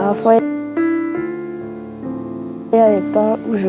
Parfois, il y a des temps où je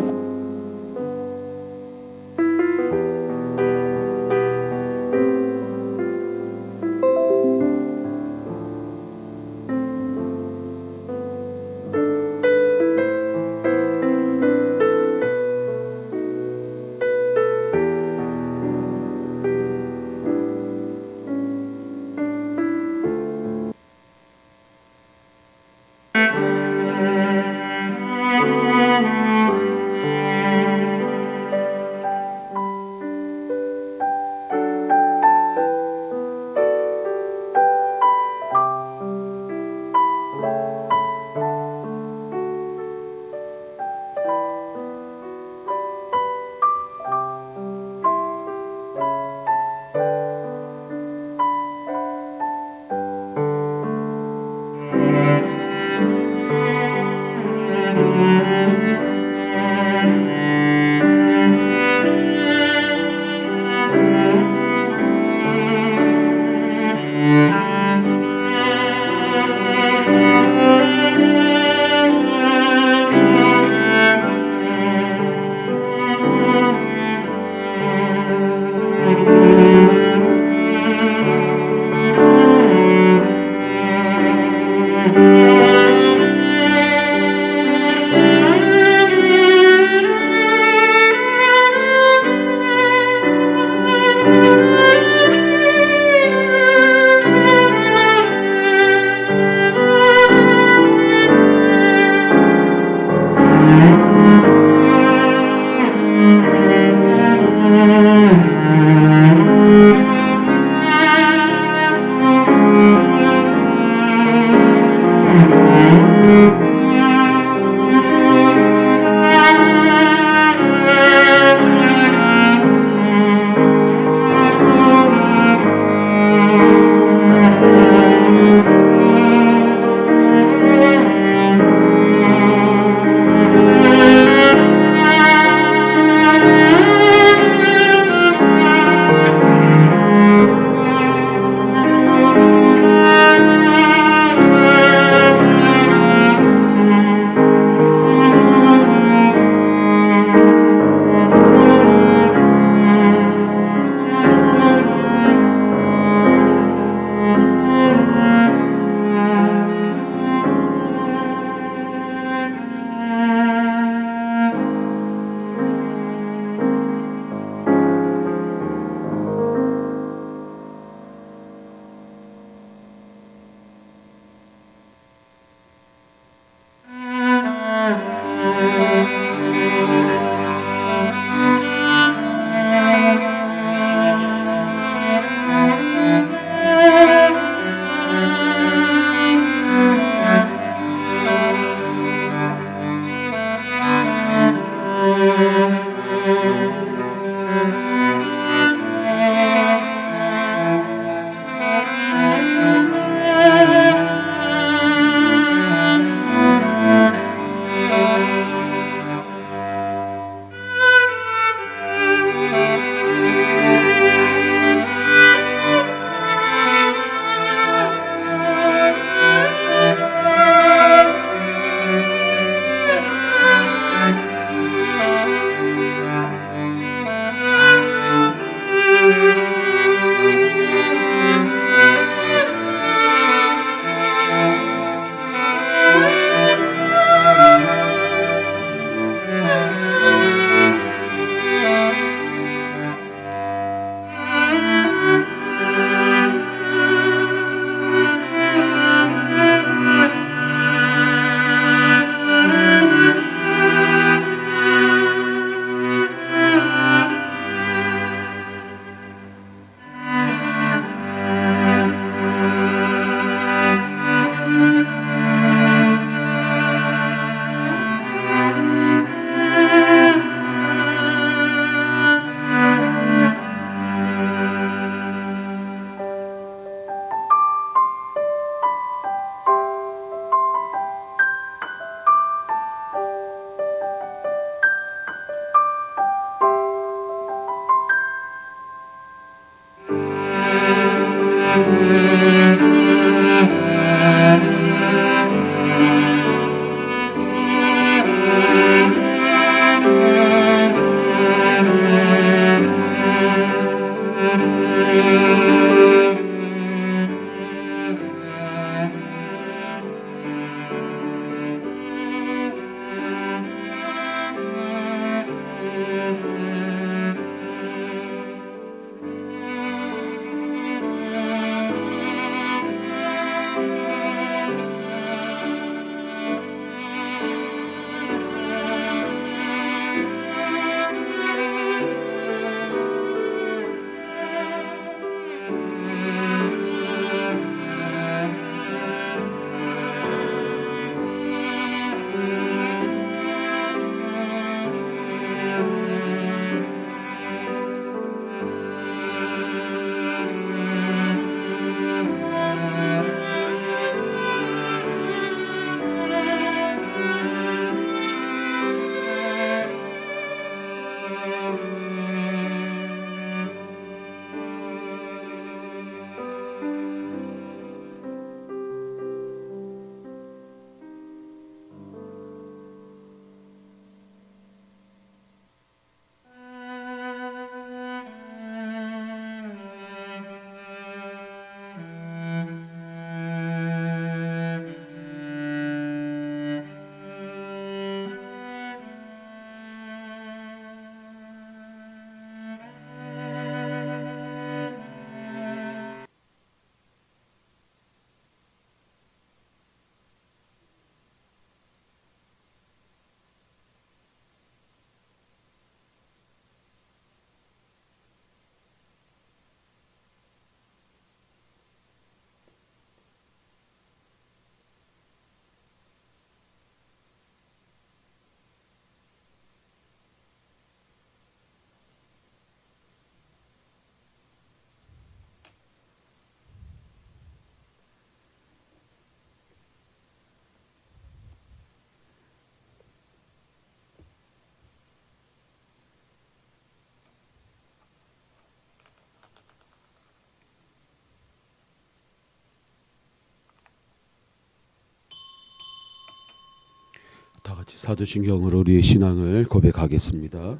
사도신경으로 우리의 신앙을 고백하겠습니다.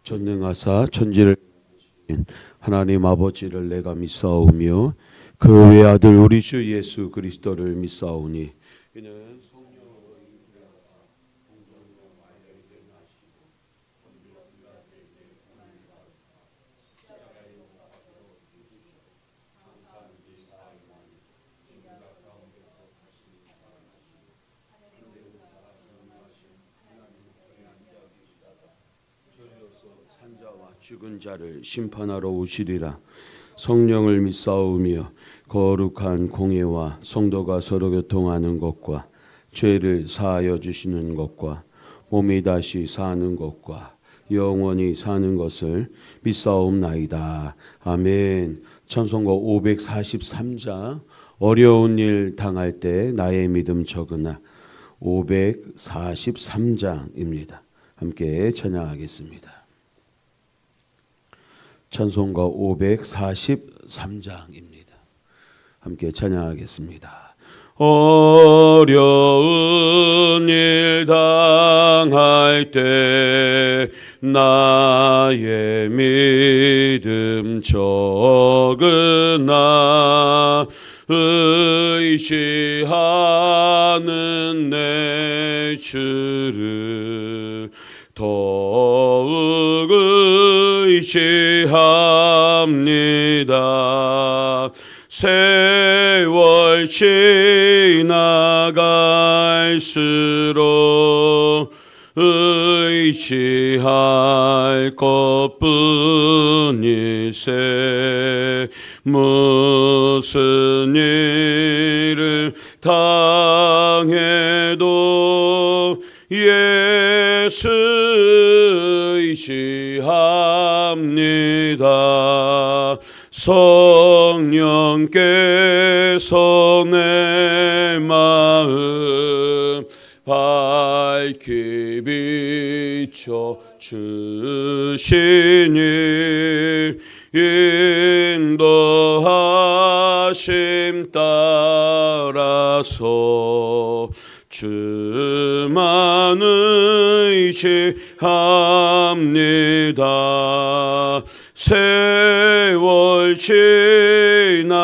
전능하사 천지를 하나님 아버지를 내가 믿사오며 그 외아들 우리 주 예수 그리스도를 믿사오니 이는 산자와 죽은 자를 심판하러 오시리라. 성령을 믿사오며 거룩한 공예와 성도가 서로 교통하는 것과 죄를 사하여 주시는 것과 몸이 다시 사는 것과 영원히 사는 것을 믿사옵나이다. 아멘. 찬송가 543장 어려운 일 당할 때 나의 믿음 적으나 543장입니다. 함께 찬양하겠습니다. 찬송가 543장입니다. 함께 찬양하겠습니다. 어려운 일 당할 때 나의 믿음 적으나 의지하는 내 주를 더욱 의지합니다. 세월 지나갈수록 의지할 것뿐일세. 무슨 일을 당해도 예수 의지합니다. 성령께서 내 마음 밝히 비춰 주시니 인도하심 따라서 주만 의지합니다. 세월 지나갈수록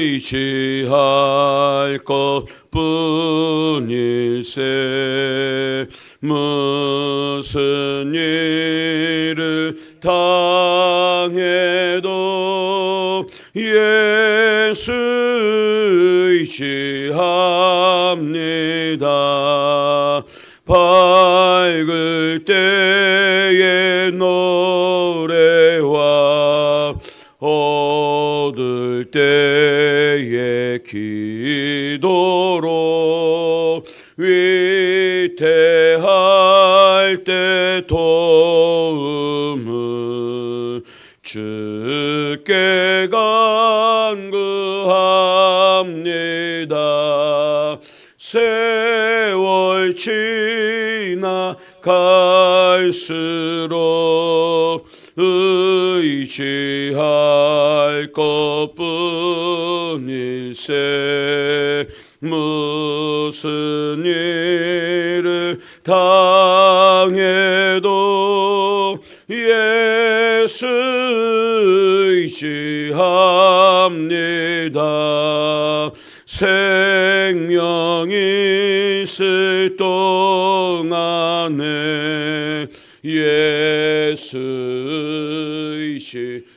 의지할 것뿐일세. 무슨 일을 당해도 예수 의지합니다. 밝을 때의 노래와 어두울 때의 기도로 위태할 때 도움을 주께 간구합니다. 세월 지나갈수록 의지할 것뿐일세. 무슨 일을 당해도 예수 의지합니다. 생명 있을 동안에 예수 의지합니다.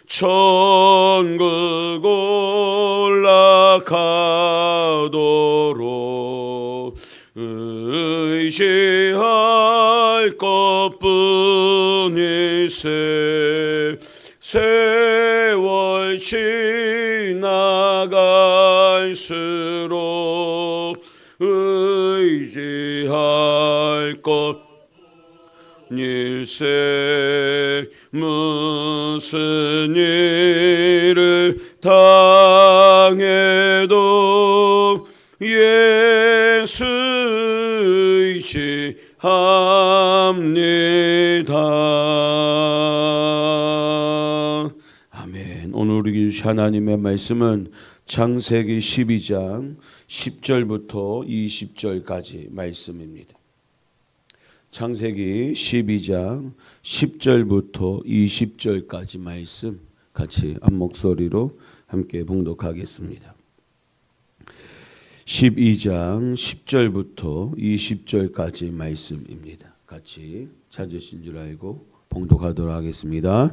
천국 올라가도록 의지할 것뿐일세. 세월 지나갈수록 의지할 것뿐일세. 무슨 일을 당해도 예수 의지합니다. 아멘. 오늘 우리에게 주신 하나님의 말씀은 창세기 12장 10절부터 20절까지 말씀입니다. 창세기 12장 10절부터 20절까지 말씀 같이 한 목소리로 함께 봉독하겠습니다. 12장 10절부터 20절까지 말씀입니다. 같이 찾으신 줄 알고 봉독하도록 하겠습니다.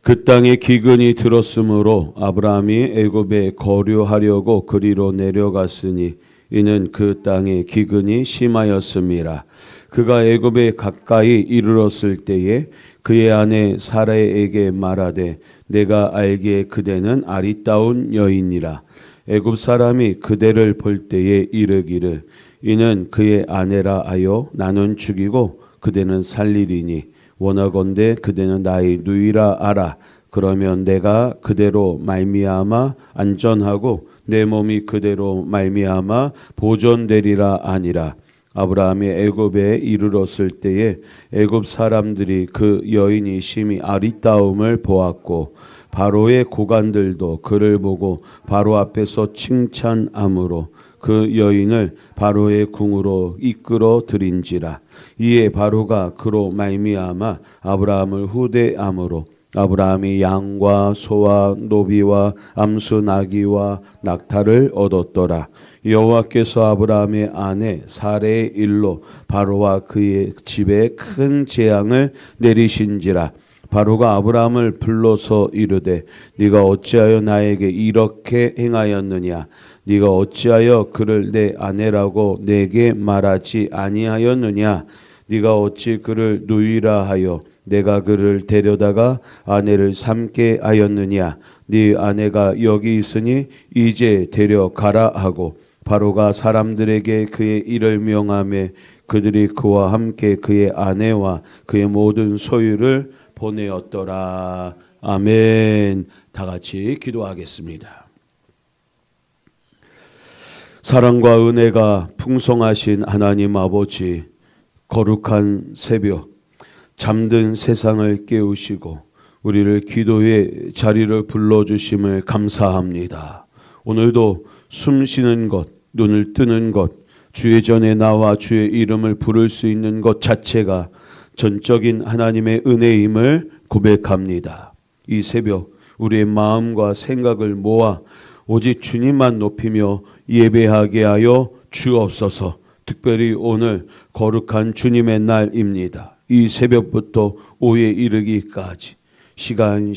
그 땅에 기근이 들었으므로 아브라함이 애굽에 거류하려고 그리로 내려갔으니 이는 그 땅에 기근이 심하였음이라. 그가 애굽에 가까이 이르렀을 때에 그의 아내 사라에게 말하되 내가 알기에 그대는 아리따운 여인이라. 애굽 사람이 그대를 볼 때에 이르기를 이는 그의 아내라 하여 나는 죽이고 그대는 살리리니 원하건대 그대는 나의 누이라 알아. 그러면 내가 그대로 말미암아 안전하고 내 몸이 그대로 말미암아 보존되리라 아니라. 아브라함이 애굽에 이르렀을 때에 애굽 사람들이 그 여인이 심히 아리따움을 보았고 바로의 고관들도 그를 보고 바로 앞에서 칭찬함으로 그 여인을 바로의 궁으로 이끌어 들인지라. 이에 바로가 그로 말미암아 아브라함을 후대함으로 아브라함이 양과 소와 노비와 암수 나귀와 낙타를 얻었더라. 여호와께서 아브라함의 아내 사레의 일로 바로와 그의 집에 큰 재앙을 내리신지라. 바로가 아브라함을 불러서 이르되 네가 어찌하여 나에게 이렇게 행하였느냐. 네가 어찌하여 그를 내 아내라고 내게 말하지 아니하였느냐. 네가 어찌 그를 누이라 하여 내가 그를 데려다가 아내를 삼게 하였느냐. 네 아내가 여기 있으니 이제 데려가라 하고 바로가 사람들에게 그의 일을 명하매 그들이 그와 함께 그의 아내와 그의 모든 소유를 보내었더라. 아멘. 다 같이 기도하겠습니다. 사랑과 은혜가 풍성하신 하나님 아버지, 거룩한 새벽 잠든 세상을 깨우시고 우리를 기도의 자리를 불러주심을 감사합니다. 오늘도 숨 쉬는 것, 눈을 뜨는 것, 주의 전에 나와 주의 이름을 부를 수 있는 것 자체가 전적인 하나님의 은혜임을 고백합니다. 이 새벽 우리의 마음과 생각을 모아 오직 주님만 높이며 예배하게 하여 주옵소서. 특별히 오늘 거룩한 주님의 날입니다. 이 새벽부터 오후에 이르기까지 시간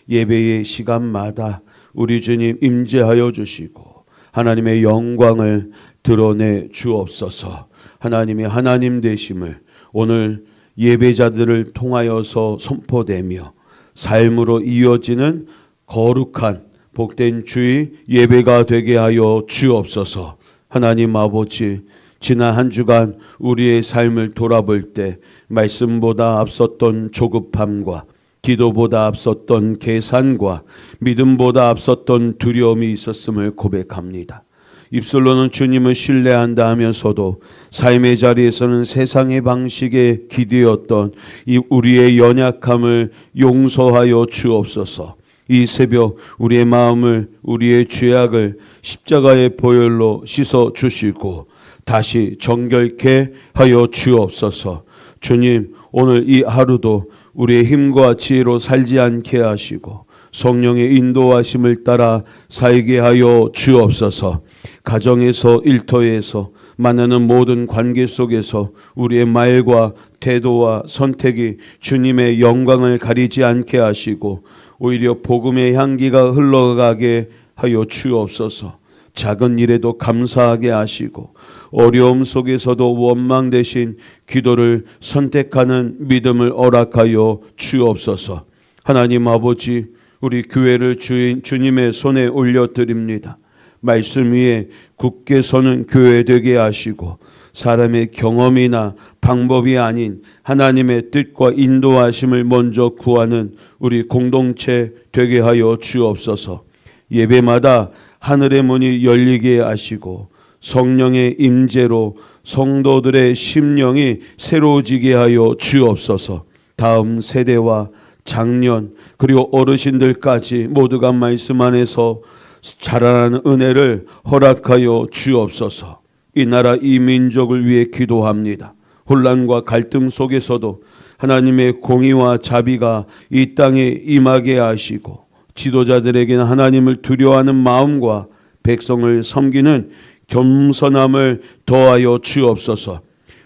예배의 시간마다 우리 주님 임재하여 주시고 하나님의 영광을 드러내 주옵소서. 하나님의 하나님 되심을 오늘 예배자들을 통하여서 선포되며 삶으로 이어지는 거룩한 복된 주의 예배가 되게 하여 주옵소서. 하나님 아버지, 지난 한 주간 우리의 삶을 돌아볼 때 말씀보다 앞섰던 조급함과 기도보다 앞섰던 계산과 믿음보다 앞섰던 두려움이 있었음을 고백합니다. 입술로는 주님을 신뢰한다 하면서도 삶의 자리에서는 세상의 방식에 기대었던 이 우리의 연약함을 용서하여 주옵소서. 이 새벽 우리의 마음을, 우리의 죄악을 십자가의 보혈로 씻어 주시고 다시 정결케 하여 주옵소서. 주님, 오늘 이 하루도 우리의 힘과 지혜로 살지 않게 하시고 성령의 인도하심을 따라 살게 하여 주옵소서. 가정에서, 일터에서, 만나는 모든 관계 속에서 우리의 말과 태도와 선택이 주님의 영광을 가리지 않게 하시고 오히려 복음의 향기가 흘러가게 하여 주옵소서. 작은 일에도 감사하게 하시고 어려움 속에서도 원망 대신 기도를 선택하는 믿음을 허락하여 주옵소서. 하나님 아버지, 우리 교회를 주님의 손에 올려드립니다. 말씀 위에 굳게 서는 교회 되게 하시고 사람의 경험이나 방법이 아닌 하나님의 뜻과 인도하심을 먼저 구하는 우리 공동체 되게 하여 주옵소서. 예배마다 하늘의 문이 열리게 하시고 성령의 임재로 성도들의 심령이 새로워지게 하여 주옵소서. 다음 세대와 장년 그리고 어르신들까지 모두가 말씀 안에서 자라나는 은혜를 허락하여 주옵소서. 이 나라 이 민족을 위해 기도합니다. 혼란과 갈등 속에서도 하나님의 공의와 자비가 이 땅에 임하게 하시고 지도자들에게는 하나님을 두려워하는 마음과 백성을 섬기는 겸손함을 더하여 주옵소서.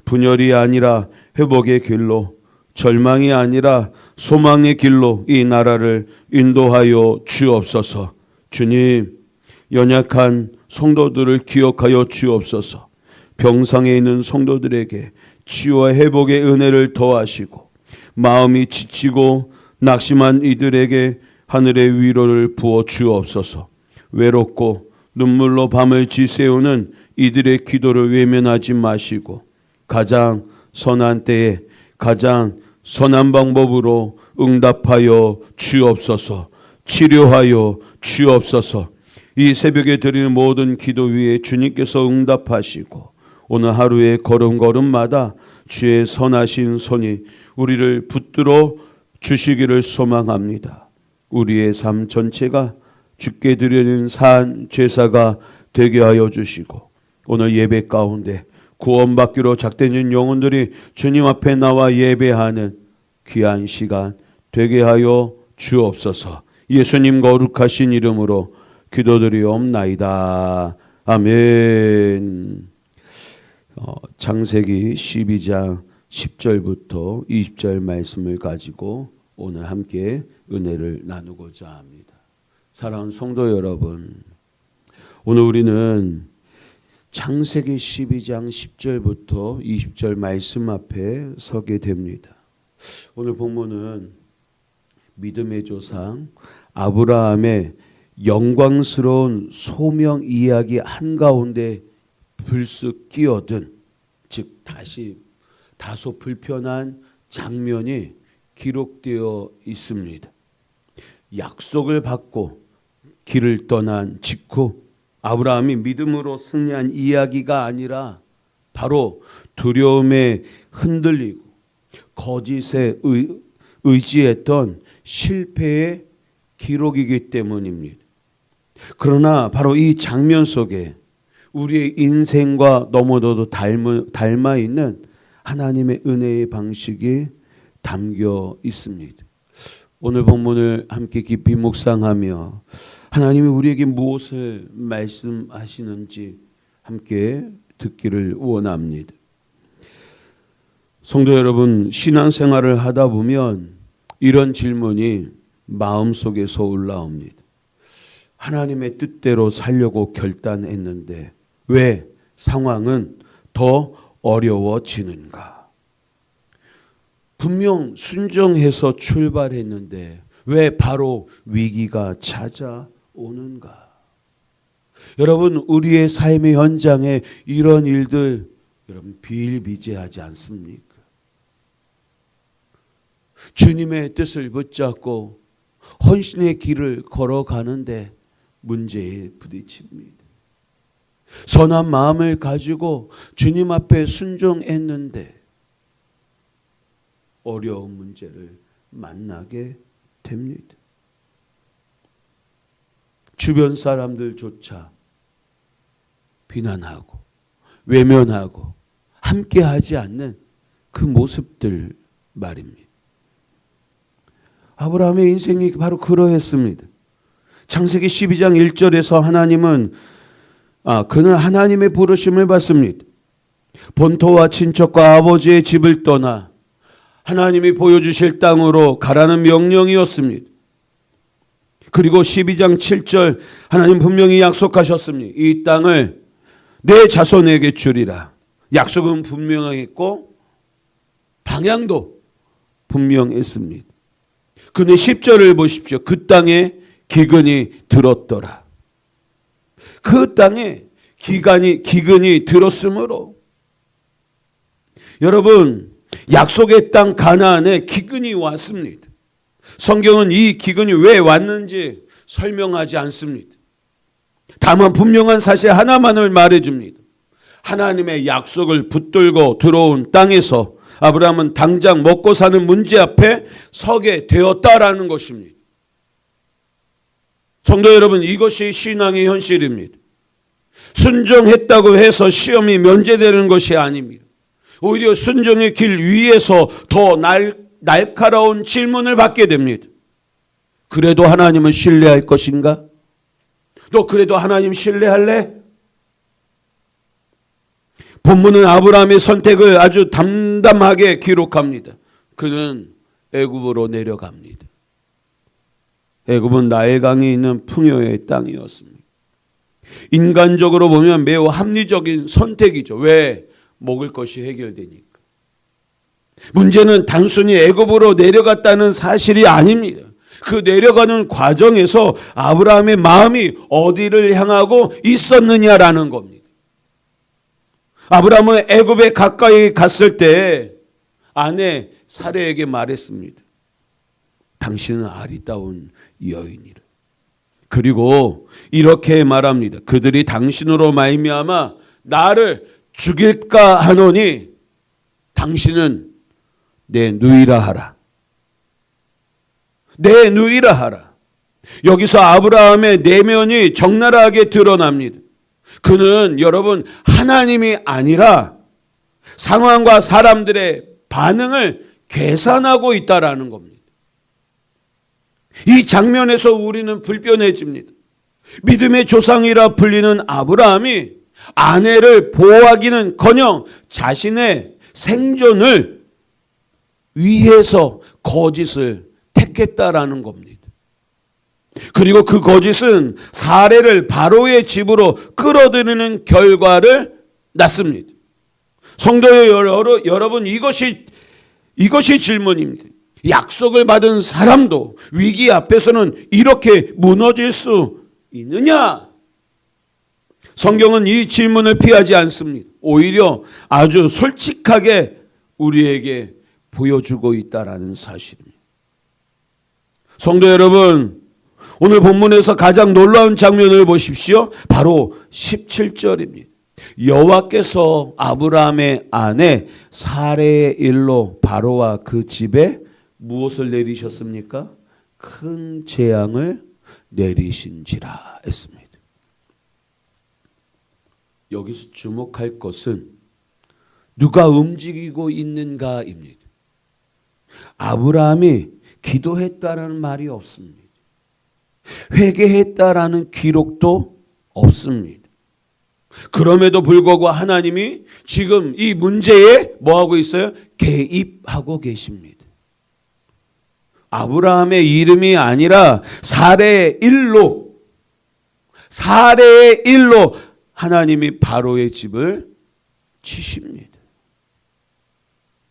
분열이 아니라 회복의 길로, 절망이 아니라 소망의 길로 이 나라를 인도하여 주옵소서. 주님, 연약한 성도들을 기억하여 주옵소서. 병상에 있는 성도들에게 치유와 회복의 은혜를 더하시고 마음이 지치고 낙심한 이들에게 하늘의 위로를 부어 주옵소서. 외롭고 눈물로 밤을 지새우는 이들의 기도를 외면하지 마시고 가장 선한 때에 가장 선한 방법으로 응답하여 주옵소서. 치료하여 주옵소서. 이 새벽에 드리는 모든 기도 위에 주님께서 응답하시고 오늘 하루의 걸음걸음마다 주의 선하신 손이 우리를 붙들어 주시기를 소망합니다. 우리의 삶 전체가 주께 드리는 산 제사가 되게 하여 주시고 오늘 예배 가운데 구원받기로 작정된 영혼들이 주님 앞에 나와 예배하는 귀한 시간 되게 하여 주옵소서. 예수님 거룩하신 이름으로 기도드리옵나이다. 아멘. 창세기 12장 10절부터 20절 말씀을 가지고 오늘 함께 은혜를 나누고자 합니다. 사랑하는 성도 여러분, 오늘 우리는 창세기 12장 10절부터 20절 말씀 앞에 서게 됩니다. 오늘 본문은 믿음의 조상 아브라함의 영광스러운 소명 이야기 한가운데 불쑥 끼어든, 즉 다소 불편한 장면이 기록되어 있습니다. 약속을 받고 길을 떠난 직후 아브라함이 믿음으로 승리한 이야기가 아니라 바로 두려움에 흔들리고 거짓에 의지했던 실패의 기록이기 때문입니다. 그러나 바로 이 장면 속에 우리의 인생과 너무나도 닮아 있는 하나님의 은혜의 방식이 담겨 있습니다. 오늘 본문을 함께 깊이 묵상하며 하나님이 우리에게 무엇을 말씀하시는지 함께 듣기를 원합니다. 성도 여러분, 신앙생활을 하다 보면 이런 질문이 마음속에서 올라옵니다. 하나님의 뜻대로 살려고 결단했는데 왜 상황은 더 어려워지는가? 분명 순종해서 출발했는데 왜 바로 위기가 찾아오는가? 여러분, 우리의 삶의 현장에 이런 일들 여러분 비일비재하지 않습니까? 주님의 뜻을 붙잡고 헌신의 길을 걸어가는데 문제에 부딪힙니다. 선한 마음을 가지고 주님 앞에 순종했는데 어려운 문제를 만나게 됩니다. 주변 사람들조차 비난하고 외면하고 함께하지 않는 그 모습들 말입니다. 아브라함의 인생이 바로 그러했습니다. 창세기 12장 1절에서 그는 하나님의 부르심을 받습니다. 본토와 친척과 아버지의 집을 떠나 하나님이 보여주실 땅으로 가라는 명령이었습니다. 그리고 12장 7절 하나님 분명히 약속하셨습니다. 이 땅을 내 자손에게 주리라. 약속은 분명했고 방향도 분명했습니다. 근데 10절을 보십시오. 그 땅에 기근이 들었더라. 그 땅에 기근이 들었으므로 여러분, 약속의 땅 가나안에 기근이 왔습니다. 성경은 이 기근이 왜 왔는지 설명하지 않습니다. 다만 분명한 사실 하나만을 말해줍니다. 하나님의 약속을 붙들고 들어온 땅에서 아브라함은 당장 먹고 사는 문제 앞에 서게 되었다라는 것입니다. 성도 여러분, 이것이 신앙의 현실입니다. 순종했다고 해서 시험이 면제되는 것이 아닙니다. 오히려 순종의 길 위에서 더 날카로운 질문을 받게 됩니다. 그래도 하나님을 신뢰할 것인가? 너 그래도 하나님 신뢰할래? 본문은 아브라함의 선택을 아주 담담하게 기록합니다. 그는 애굽으로 내려갑니다. 애굽은 나일강이 있는 풍요의 땅이었습니다. 인간적으로 보면 매우 합리적인 선택이죠. 왜? 먹을 것이 해결되니까. 문제는 단순히 애굽으로 내려갔다는 사실이 아닙니다. 그 내려가는 과정에서 아브라함의 마음이 어디를 향하고 있었느냐라는 겁니다. 아브라함은 애굽에 가까이 갔을 때 아내 사레에게 말했습니다. 당신은 아리따운 여인이라. 그리고 이렇게 말합니다. 그들이 당신으로 말미암아 나를 죽일까 하노니 당신은 내 누이라 하라. 내 누이라 하라. 여기서 아브라함의 내면이 적나라하게 드러납니다. 그는 여러분 하나님이 아니라 상황과 사람들의 반응을 계산하고 있다라는 겁니다. 이 장면에서 우리는 불편해집니다. 믿음의 조상이라 불리는 아브라함이 아내를 보호하기는커녕 자신의 생존을 위해서 거짓을 택했다라는 겁니다. 그리고 그 거짓은 사례를 바로의 집으로 끌어들이는 결과를 낳습니다. 성도의 여러분, 이것이 질문입니다. 약속을 받은 사람도 위기 앞에서는 이렇게 무너질 수 있느냐? 성경은 이 질문을 피하지 않습니다. 오히려 아주 솔직하게 우리에게 보여주고 있다라는 사실입니다. 성도 여러분, 오늘 본문에서 가장 놀라운 장면을 보십시오. 바로 17절입니다. 여호와께서 아브라함의 아내 사레의 일로 바로와 그 집에 무엇을 내리셨습니까? 큰 재앙을 내리신지라 했습니다. 여기서 주목할 것은 누가 움직이고 있는가입니다. 아브라함이 기도했다라는 말이 없습니다. 회개했다라는 기록도 없습니다. 그럼에도 불구하고 하나님이 지금 이 문제에 뭐하고 있어요? 개입하고 계십니다. 아브라함의 이름이 아니라 사례의 일로 하나님이 바로의 집을 치십니다.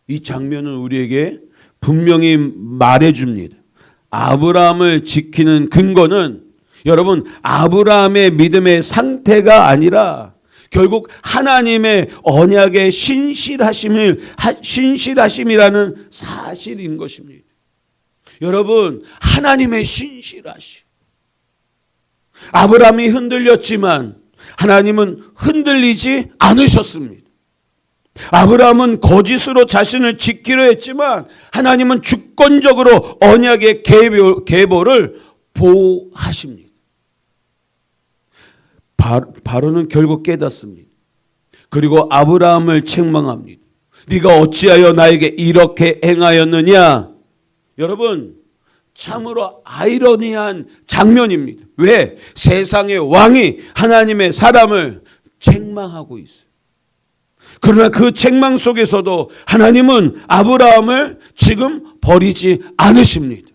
이 장면은 우리에게 분명히 말해줍니다. 아브라함을 지키는 근거는 여러분 아브라함의 믿음의 상태가 아니라 결국 하나님의 언약의 신실하심이라는 사실인 것입니다. 여러분 하나님의 신실하심. 아브라함이 흔들렸지만 하나님은 흔들리지 않으셨습니다. 아브라함은 거짓으로 자신을 지키려 했지만 하나님은 주권적으로 언약의 계보를 보호하십니다. 바로는 결국 깨닫습니다. 그리고 아브라함을 책망합니다. 네가 어찌하여 나에게 이렇게 행하였느냐? 여러분 참으로 아이러니한 장면입니다. 왜? 세상의 왕이 하나님의 사람을 책망하고 있어요. 그러나 그 책망 속에서도 하나님은 아브라함을 지금 버리지 않으십니다.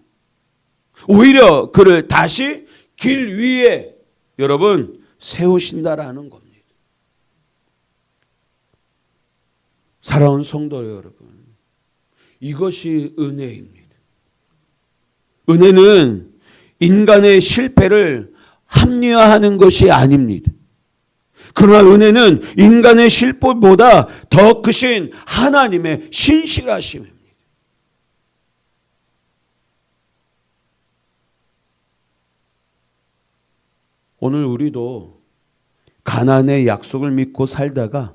오히려 그를 다시 길 위에 여러분 세우신다라는 겁니다. 사랑하는 성도 여러분, 이것이 은혜입니다. 은혜는 인간의 실패를 합리화하는 것이 아닙니다. 그러나 은혜는 인간의 실패보다 더 크신 하나님의 신실하심입니다. 오늘 우리도 가나안의 약속을 믿고 살다가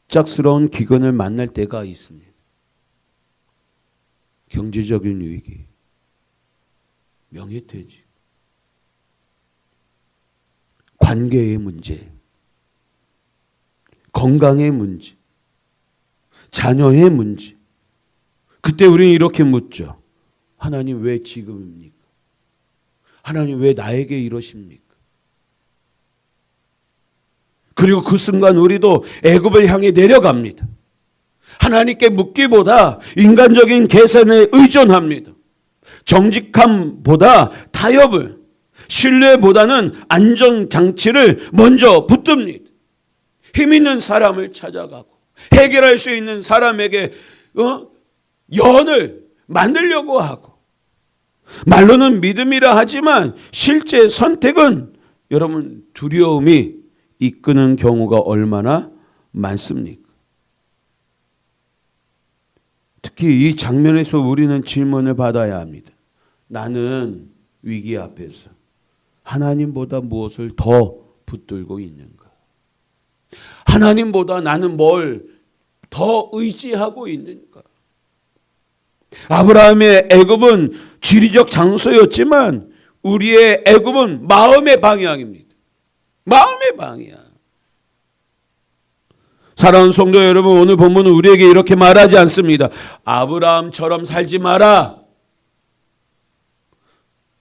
갑작스러운 기근을 만날 때가 있습니다. 경제적인 위기, 명예퇴직, 관계의 문제, 건강의 문제, 자녀의 문제. 그때 우리는 이렇게 묻죠. 하나님 왜 지금입니까? 하나님 왜 나에게 이러십니까? 그리고 그 순간 우리도 애굽을 향해 내려갑니다. 하나님께 묻기보다 인간적인 계산에 의존합니다. 정직함보다 타협을, 신뢰보다는 안전장치를 먼저 붙듭니다. 힘 있는 사람을 찾아가고 해결할 수 있는 사람에게 연을 만들려고 하고, 말로는 믿음이라 하지만 실제 선택은 여러분 두려움이 이끄는 경우가 얼마나 많습니까? 특히 이 장면에서 우리는 질문을 받아야 합니다. 나는 위기 앞에서 하나님보다 무엇을 더 붙들고 있는가? 하나님보다 나는 뭘 더 의지하고 있는가? 아브라함의 애굽은 지리적 장소였지만 우리의 애굽은 마음의 방향입니다. 마음의 방향. 사랑하는 성도 여러분, 오늘 본문은 우리에게 이렇게 말하지 않습니다. 아브라함처럼 살지 마라.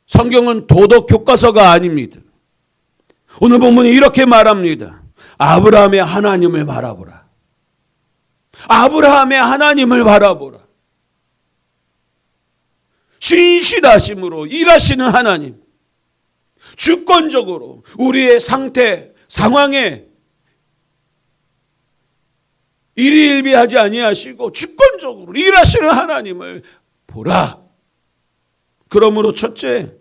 성경은 도덕 교과서가 아닙니다. 오늘 본문은 이렇게 말합니다. 아브라함의 하나님을 바라보라. 아브라함의 하나님을 바라보라. 신실하심으로 일하시는 하나님, 주권적으로 우리의 상태, 상황에 일희일비하지 아니하시고 주권적으로 일하시는 하나님을 보라. 그러므로 첫째,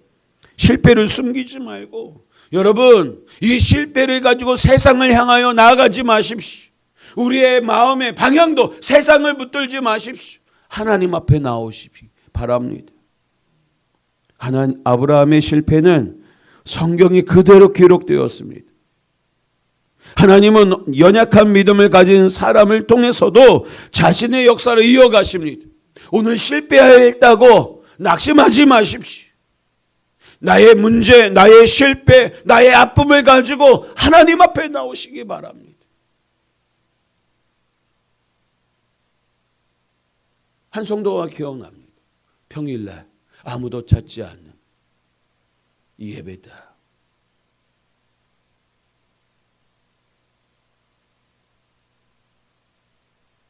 실패를 숨기지 말고, 여러분 이 실패를 가지고 세상을 향하여 나아가지 마십시오. 우리의 마음의 방향도 세상을 붙들지 마십시오. 하나님 앞에 나오시기 바랍니다. 아브라함의 실패는 성경이 그대로 기록되었습니다. 하나님은 연약한 믿음을 가진 사람을 통해서도 자신의 역사를 이어가십니다. 오늘 실패했다고 낙심하지 마십시오. 나의 문제, 나의 실패, 나의 아픔을 가지고 하나님 앞에 나오시기 바랍니다. 한 성도가 기억납니다. 평일날 아무도 찾지 않는 이 예배다.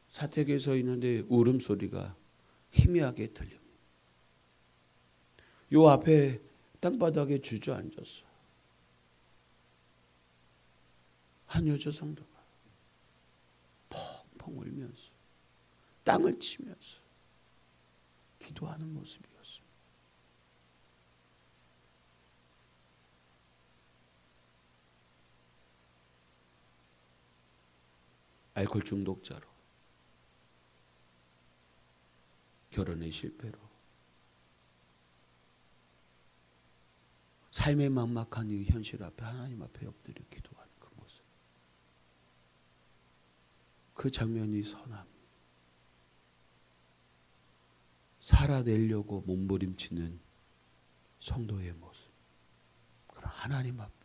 사택에 서 있는데 울음소리가 희미하게 들립니다. 요 앞에 땅바닥에 주저앉았어. 한 여자 성도가 펑펑 울면서 땅을 치면서 기도하는 모습이었습니다. 알코올 중독자로, 결혼의 실패로, 삶의 막막한 이 현실 앞에 하나님 앞에 엎드려 기도하는 그 모습, 그 장면이 선합니다. 살아내려고 몸부림치는 성도의 모습, 그런 하나님 앞에서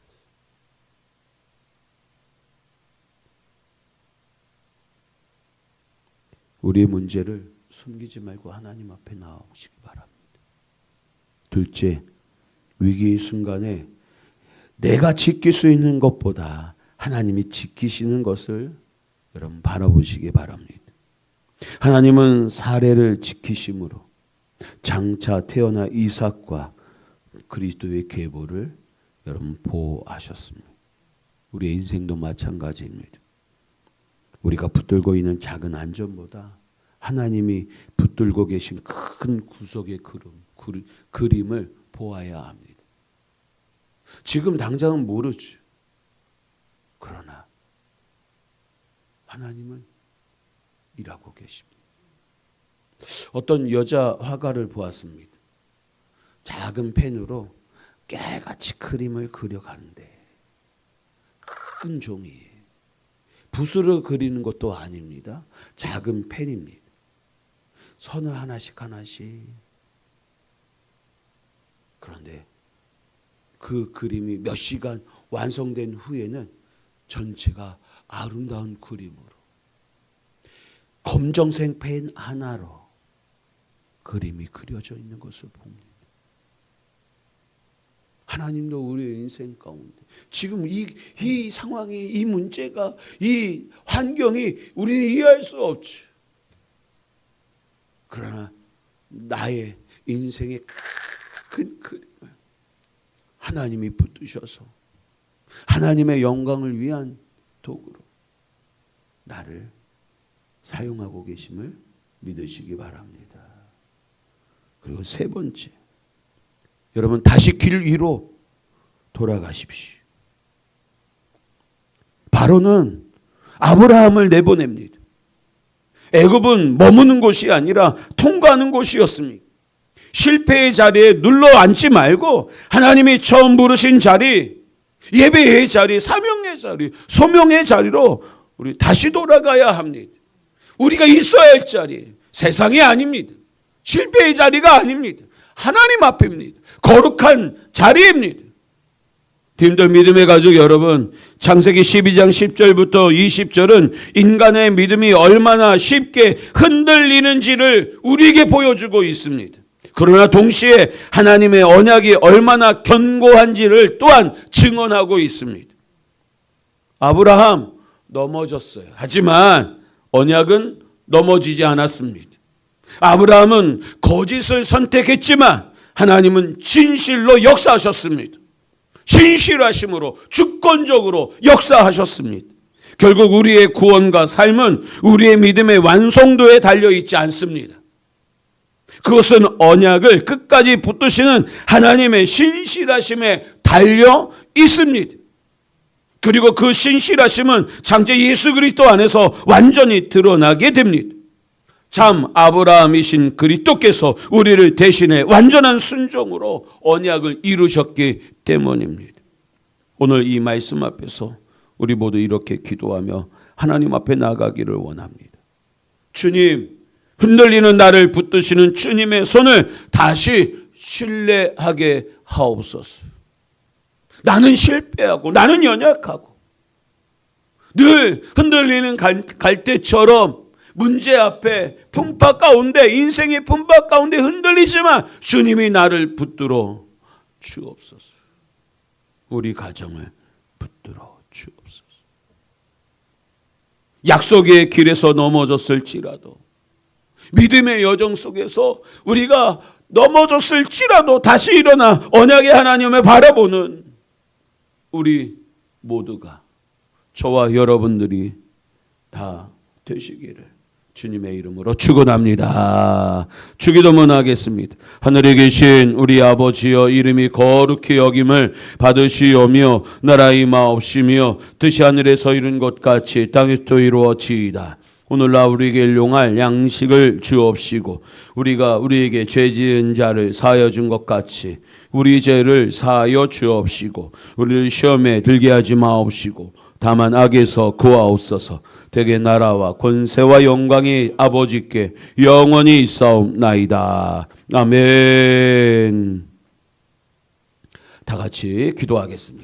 우리의 문제를 숨기지 말고 하나님 앞에 나오시기 바랍니다. 둘째, 위기의 순간에 내가 지킬 수 있는 것보다 하나님이 지키시는 것을 여러분 바라보시기 바랍니다. 하나님은 사례를 지키심으로 장차 태어난 이삭과 그리스도의 계보를 여러분 보호하셨습니다. 우리의 인생도 마찬가지입니다. 우리가 붙들고 있는 작은 안전보다 하나님이 붙들고 계신 큰 구속의 그림을 보아야 합니다. 지금 당장은 모르죠. 그러나 하나님은 일하고 계십니다. 어떤 여자 화가를 보았습니다. 작은 펜으로 깨같이 그림을 그려가는데 큰 종이에 붓으로 그리는 것도 아닙니다. 작은 펜입니다. 선을 하나씩 하나씩. 그런데 그 그림이 몇 시간 완성된 후에는 전체가 아름다운 그림으로 검정색 펜 하나로 그림이 그려져 있는 것을 봅니다. 하나님도 우리의 인생 가운데 지금 이 상황이, 이 문제가, 이 환경이 우리는 이해할 수 없죠. 그러나 나의 인생의 큰 그림을 하나님이 붙드셔서 하나님의 영광을 위한 도구로 나를 사용하고 계심을 믿으시기 바랍니다. 그리고 세 번째, 여러분 다시 길 위로 돌아가십시오. 바로는 아브라함을 내보냅니다. 애굽은 머무는 곳이 아니라 통과하는 곳이었습니다. 실패의 자리에 눌러 앉지 말고 하나님이 처음 부르신 자리, 예배의 자리, 사명의 자리, 소명의 자리로 우리 다시 돌아가야 합니다. 우리가 있어야 할 자리, 세상이 아닙니다. 실패의 자리가 아닙니다. 하나님 앞입니다. 거룩한 자리입니다. 팀들 믿음의 가족 여러분, 창세기 12장 10절부터 20절은 인간의 믿음이 얼마나 쉽게 흔들리는지를 우리에게 보여주고 있습니다. 그러나 동시에 하나님의 언약이 얼마나 견고한지를 또한 증언하고 있습니다. 아브라함 넘어졌어요. 하지만 언약은 넘어지지 않았습니다. 아브라함은 거짓을 선택했지만 하나님은 진실로 역사하셨습니다. 신실하심으로 주권적으로 역사하셨습니다. 결국 우리의 구원과 삶은 우리의 믿음의 완성도에 달려있지 않습니다. 그것은 언약을 끝까지 붙드시는 하나님의 신실하심에 달려 있습니다. 그리고 그 신실하심은 장차 예수 그리스도 안에서 완전히 드러나게 됩니다. 참 아브라함이신 그리스도께서 우리를 대신해 완전한 순종으로 언약을 이루셨기 때문입니다. 오늘 이 말씀 앞에서 우리 모두 이렇게 기도하며 하나님 앞에 나가기를 원합니다. 주님, 흔들리는 나를 붙드시는 주님의 손을 다시 신뢰하게 하옵소서. 나는 실패하고 나는 연약하고 늘 흔들리는 갈대처럼 문제 앞에 풍파 가운데, 인생의 풍파 가운데 흔들리지만 주님이 나를 붙들어 주옵소서. 우리 가정을 붙들어 주옵소서. 약속의 길에서 넘어졌을지라도, 믿음의 여정 속에서 우리가 넘어졌을지라도 다시 일어나 언약의 하나님을 바라보는 우리 모두가, 저와 여러분들이 다 되시기를 주님의 이름으로 축원합니다. 주기도문 하겠습니다. 하늘에 계신 우리 아버지여, 이름이 거룩히 여김을 받으시오며 나라의 임하옵시며 뜻이 하늘에서 이룬 것 같이 땅에서도 이루어지이다. 오늘날 우리에게 일용할 양식을 주옵시고 우리가 우리에게 죄 지은 자를 사하여 준 것 같이 우리 죄를 사하여 주옵시고 우리를 시험에 들게 하지 마옵시고 다만 악에서 구하옵소서. 대개 나라와 권세와 영광이 아버지께 영원히 있사옵나이다. 아멘. 다 같이 기도하겠습니다.